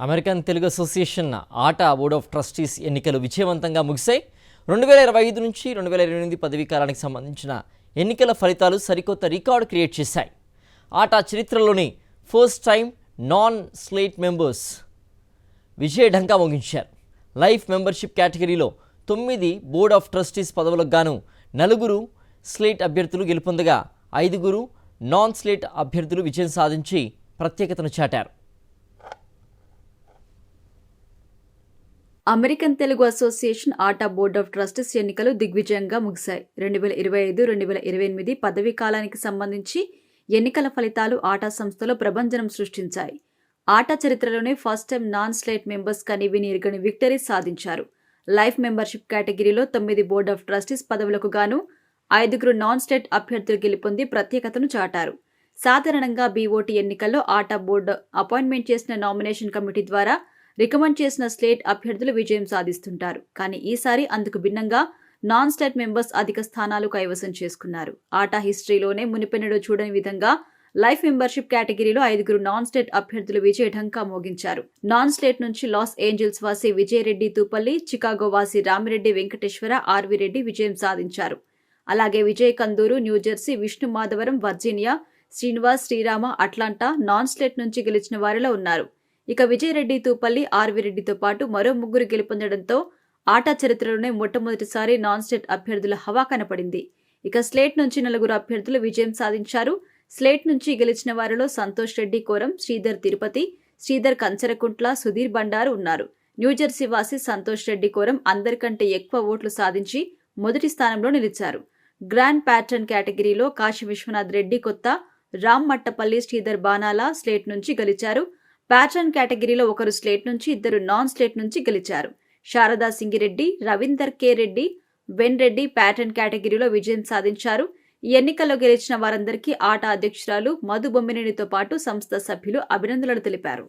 American Telugu association ATA board of trustees ఎన్నికలు విజయవంతంగా ముగిశాయి. 2025 నుంచి 2028 పదవీ కాలానికి సంబంధించిన ఎన్నికల ఫలితాలు సరికొత్త రికార్డు క్రియేట్ చేశాయి. ఆటా చరిత్రలోని first time non slate members విజయ ఢంకా మోగించారు. లైఫ్ మెంబర్షిప్ కేటగిరీలో 9 బోర్డ్ ఆఫ్ ట్రస్టీస్ పదవులకు గాను 4 స్లేట్ అభ్యర్థులు గెలుపొందగా 5 నాన్ స్లేట్ అభ్యర్థులు విజయం సాధించి ప్రత్యేకతను చాటారు. American Telugu association ATA board of trustees ఎన్నికలు దిగ్విజయంగా ముగిశాయి. 2025-2028 పదవీ కాలానికి సంబంధించి ఎన్నికల ఫలితాలు ఆటా సంస్థలో ప్రభంజనం సృష్టించాయి. ఆటా చరిత్రలోనే first time non slate members కనివిని ఎరుగని విక్టరీ సాధించారు. లైఫ్ మెంబర్షిప్ కేటగిరీలో 9 బోర్డ్ ఆఫ్ ట్రస్టీస్ పదవులకు గాను 5 నాన్ స్లేట్ అభ్యర్థులు గెలుపొంది ప్రత్యేకతను చాటారు. సాధారణంగా బీఓటీ ఎన్నికల్లో ఆటా బోర్డు అపాయింట్మెంట్ చేసిన నామినేషన్ కమిటీ ద్వారా రికమెండ్ చేసిన స్లేట్ అభ్యర్థులు విజయం సాధిస్తుంటారు. కానీ ఈసారి అందుకు భిన్నంగా నాన్ స్లేట్ మెంబర్స్ అధిక స్థానాలు కైవసం చేసుకున్నారు. ఆటా హిస్టరీలోనే మునిపెన్నడూ చూడని విధంగా లైఫ్ మెంబర్షిప్ కేటగిరీలో 5 నాన్ స్లేట్ అభ్యర్థులు విజయ ఢంకా మోగించారు. నాన్ స్లేట్ నుంచి లాస్ ఏంజల్స్ వాసి విజయ్ రెడ్డి తూపల్లి, చికాగో వాసి రామిరెడ్డి వెంకటేశ్వర, ఆర్వి రెడ్డి విజయం సాధించారు. అలాగే Vijay Kanduru, New Jersey, Vishnu Madhavaram, Virginia, Srinivas, Srirama, Atlanta non slate నుంచి గెలిచిన వారిలో ఉన్నారు. ఇక విజయ్ రెడ్డి తూపల్లి, ఆర్వి రెడ్డితో పాటు మరో 3 గెలుపొందడంతో ఆటా చరిత్రలోనే మొట్టమొదటిసారి నాన్ స్లేట్ అభ్యర్థుల హవా కనపడింది. ఇక స్లేట్ నుంచి 4 అభ్యర్థులు విజయం సాధించారు. స్లేట్ నుంచి గెలిచిన వారిలో సంతోష్ రెడ్డి కోరం, శ్రీధర్ తిరుపతి, శ్రీధర్ కంచరకుంట్ల, సుధీర్ బండారు ఉన్నారు. న్యూజెర్సీ వాసి సంతోష్ రెడ్డి కోరం అందరికంటే ఎక్కువ ఓట్లు సాధించి మొదటి స్థానంలో నిలిచారు. గ్రాండ్ ప్యాటర్న్ కేటగిరీలో కాశీ విశ్వనాథ్ రెడ్డి కొత్త, రామ్ మట్టపల్లి, శ్రీధర్ బానాల స్లేట్ నుంచి గెలిచారు. ప్యాటర్న్ కేటగిరీలో 1 స్లేట్ నుంచి, 2 నాన్ స్లేట్ నుంచి గెలిచారు. Sharada Singireddy, Ravinder K Reddy, when Reddy pattern కేటగిరీలో విజయం సాధించారు. ఈ ఎన్నికల్లో గెలిచిన వారందరికీ ఆటా అధ్యక్షురాలు మధు బొమ్మినేనితో పాటు సంస్థ సభ్యులు అభినందనలు తెలిపారు.